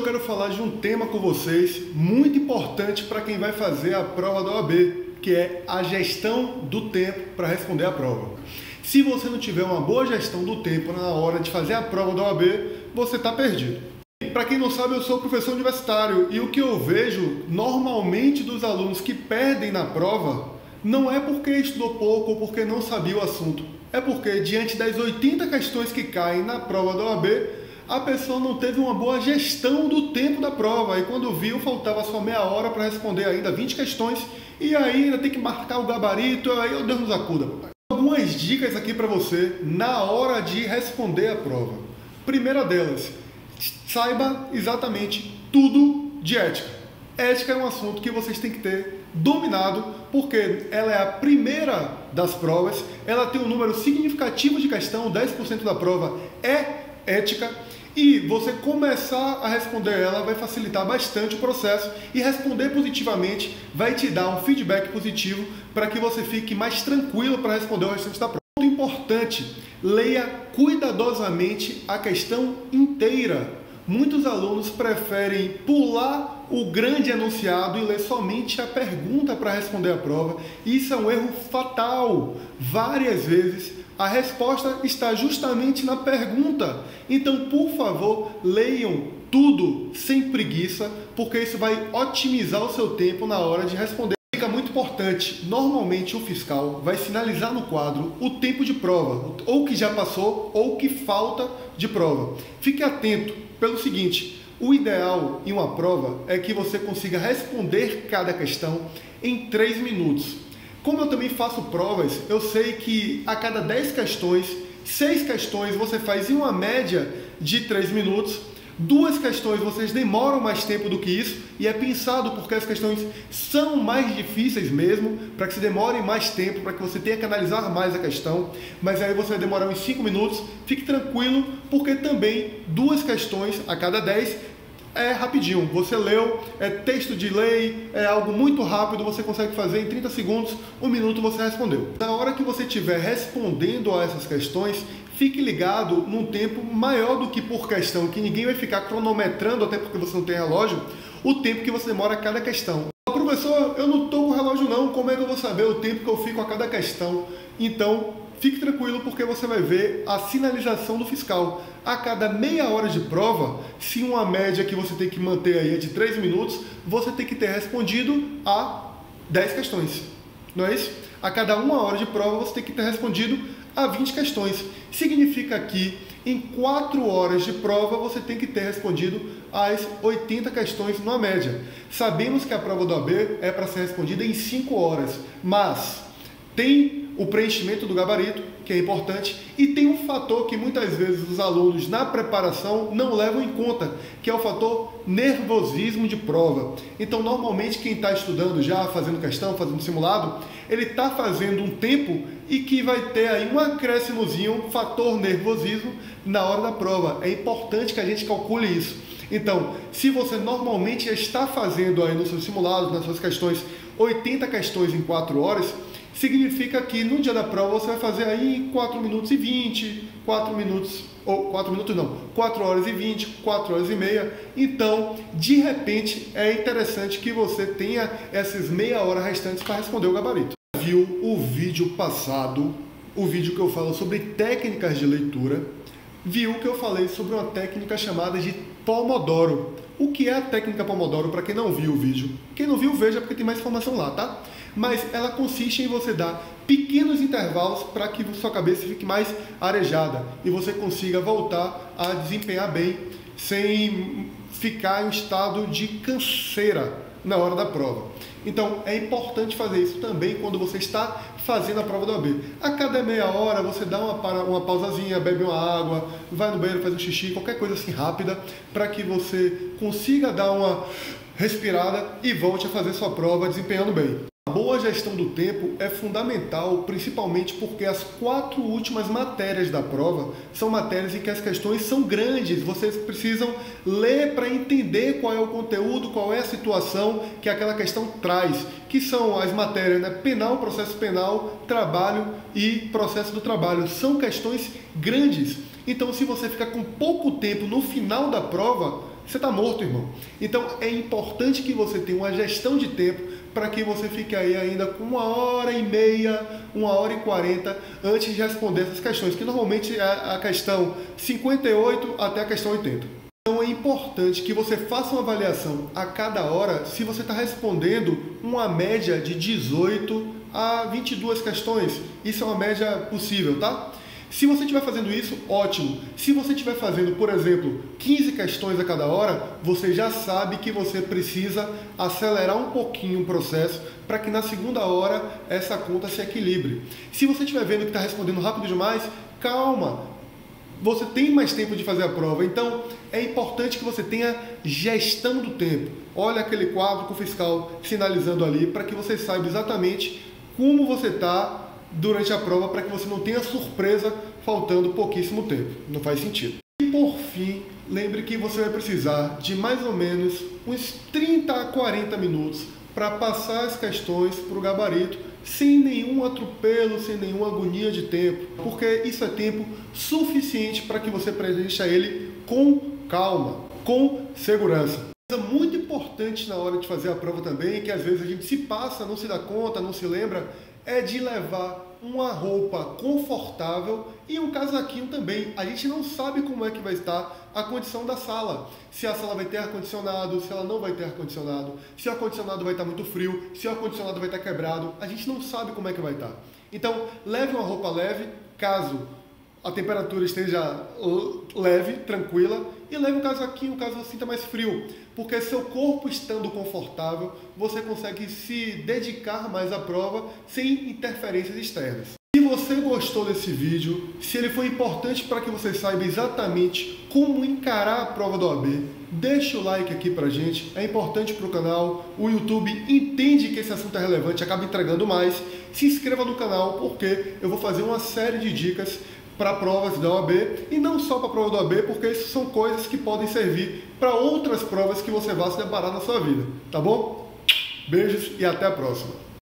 quero falar de um tema com vocês muito importante para quem vai fazer a prova da OAB, que é a gestão do tempo para responder a prova. Se você não tiver uma boa gestão do tempo na hora de fazer a prova da OAB, você está perdido. Para quem não sabe, eu sou professor universitário e o que eu vejo normalmente dos alunos que perdem na prova não é porque estudou pouco ou porque não sabia o assunto. É porque diante das 80 questões que caem na prova da OAB, a pessoa não teve uma boa gestão do tempo da prova. E quando viu, faltava só meia hora para responder ainda 20 questões e aí ainda tem que marcar o gabarito, aí Deus nos acuda. Algumas dicas aqui para você na hora de responder a prova. Primeira delas, saiba exatamente tudo de ética. Ética é um assunto que vocês têm que ter dominado, porque ela é a primeira das provas, ela tem um número significativo de questão, 10% da prova é ética, e você começar a responder ela vai facilitar bastante o processo, e responder positivamente vai te dar um feedback positivo para que você fique mais tranquilo para responder o restante da prova. Muito importante, leia cuidadosamente a questão inteira. Muitos alunos preferem pular o grande enunciado e ler somente a pergunta para responder a prova. Isso é um erro fatal. Várias vezes a resposta está justamente na pergunta. Então, por favor, leiam tudo sem preguiça, porque isso vai otimizar o seu tempo na hora de responder. Dica muito importante, normalmente o fiscal vai sinalizar no quadro o tempo de prova, ou que já passou, ou que falta de prova. Fique atento pelo seguinte, o ideal em uma prova é que você consiga responder cada questão em 3 minutos. Como eu também faço provas, eu sei que a cada 10 questões, 6 questões você faz em uma média de 3 minutos, 2 questões vocês demoram mais tempo do que isso, e é pensado porque as questões são mais difíceis mesmo, para que se demore mais tempo, para que você tenha que analisar mais a questão, mas aí você vai demorar uns 5 minutos, fique tranquilo, porque também 2 questões a cada 10 é rapidinho, você leu, é texto de lei, é algo muito rápido, você consegue fazer em 30 segundos, 1 minuto você respondeu. Na hora que você estiver respondendo a essas questões, fique ligado num tempo maior do que por questão, que ninguém vai ficar cronometrando, até porque você não tem relógio, o tempo que você demora a cada questão. Professor, eu não estou com relógio não, como é que eu vou saber o tempo que eu fico a cada questão? Então, fique tranquilo porque você vai ver a sinalização do fiscal. A cada meia hora de prova, se uma média que você tem que manter aí é de 3 minutos, você tem que ter respondido a 10 questões. Não é isso? A cada 1 hora de prova, você tem que ter respondido a 20 questões. Significa que em 4 horas de prova, você tem que ter respondido as 80 questões numa média. Sabemos que a prova do AB é para ser respondida em 5 horas, mas tem o preenchimento do gabarito, que é importante, e tem um fator que muitas vezes os alunos na preparação não levam em conta, que é o fator nervosismo de prova. Então, normalmente, quem está estudando já, fazendo questão, fazendo simulado, ele está fazendo um tempo e que vai ter aí um acréscimozinho, fator nervosismo, na hora da prova. É importante que a gente calcule isso. Então, se você normalmente está fazendo aí nos seus simulados, nas suas questões, 80 questões em 4 horas, significa que no dia da prova você vai fazer aí 4 minutos e 20, 4 minutos, ou 4 minutos não, 4 horas e 20, 4 horas e meia. Então, de repente, é interessante que você tenha essas meia hora restantes para responder o gabarito. Viu o vídeo passado, o vídeo que eu falo sobre técnicas de leitura, viu que eu falei sobre uma técnica chamada de Pomodoro. O que é a técnica Pomodoro, para quem não viu o vídeo? Quem não viu, veja, porque tem mais informação lá, tá? Mas ela consiste em você dar pequenos intervalos para que sua cabeça fique mais arejada e você consiga voltar a desempenhar bem, sem ficar em um estado de canseira na hora da prova. Então, é importante fazer isso também quando você está fazendo a prova do AB. A cada meia hora, você dá uma pausazinha, bebe uma água, vai no banheiro, faz um xixi, qualquer coisa assim rápida, para que você consiga dar uma respirada e volte a fazer sua prova desempenhando bem. A boa gestão do tempo é fundamental, principalmente porque as 4 últimas matérias da prova são matérias em que as questões são grandes. Vocês precisam ler para entender qual é o conteúdo, qual é a situação que aquela questão traz, que são as matérias, né? Penal, processo penal, trabalho e processo do trabalho. São questões grandes. Então, se você ficar com pouco tempo no final da prova, você está morto, irmão. Então é importante que você tenha uma gestão de tempo para que você fique aí ainda com 1h30, 1h40 antes de responder essas questões, que normalmente é a questão 58 até a questão 80. Então é importante que você faça uma avaliação a cada hora se você está respondendo uma média de 18 a 22 questões. Isso é uma média possível, tá? Se você estiver fazendo isso, ótimo. Se você estiver fazendo, por exemplo, 15 questões a cada hora, você já sabe que você precisa acelerar um pouquinho o processo para que na segunda hora essa conta se equilibre. Se você estiver vendo que está respondendo rápido demais, calma. Você tem mais tempo de fazer a prova, então é importante que você tenha gestão do tempo. Olha aquele quadro com o fiscal sinalizando ali para que você saiba exatamente como você está durante a prova, para que você não tenha surpresa faltando pouquíssimo tempo. Não faz sentido. E por fim, lembre que você vai precisar de mais ou menos uns 30 a 40 minutos para passar as questões para o gabarito, sem nenhum atropelo, sem nenhuma agonia de tempo, porque isso é tempo suficiente para que você preencha ele com calma, com segurança. Coisa muito importante na hora de fazer a prova também, que às vezes a gente se passa, não se dá conta, não se lembra, é de levar uma roupa confortável e um casaquinho também. A gente não sabe como é que vai estar a condição da sala. Se a sala vai ter ar-condicionado, se ela não vai ter ar-condicionado, se o ar-condicionado vai estar muito frio, se o ar-condicionado vai estar quebrado. A gente não sabe como é que vai estar. Então, leve uma roupa leve, caso a temperatura esteja leve, tranquila, e leve um casaquinho caso você sinta mais frio, porque seu corpo estando confortável, você consegue se dedicar mais à prova sem interferências externas. Se você gostou desse vídeo, se ele foi importante para que você saiba exatamente como encarar a prova da OAB, deixa o like aqui pra gente, é importante para o canal, o YouTube entende que esse assunto é relevante, acaba entregando mais. Se inscreva no canal, porque eu vou fazer uma série de dicas para provas da OAB, e não só para a prova da OAB, porque isso são coisas que podem servir para outras provas que você vai se deparar na sua vida, tá bom? Beijos e até a próxima!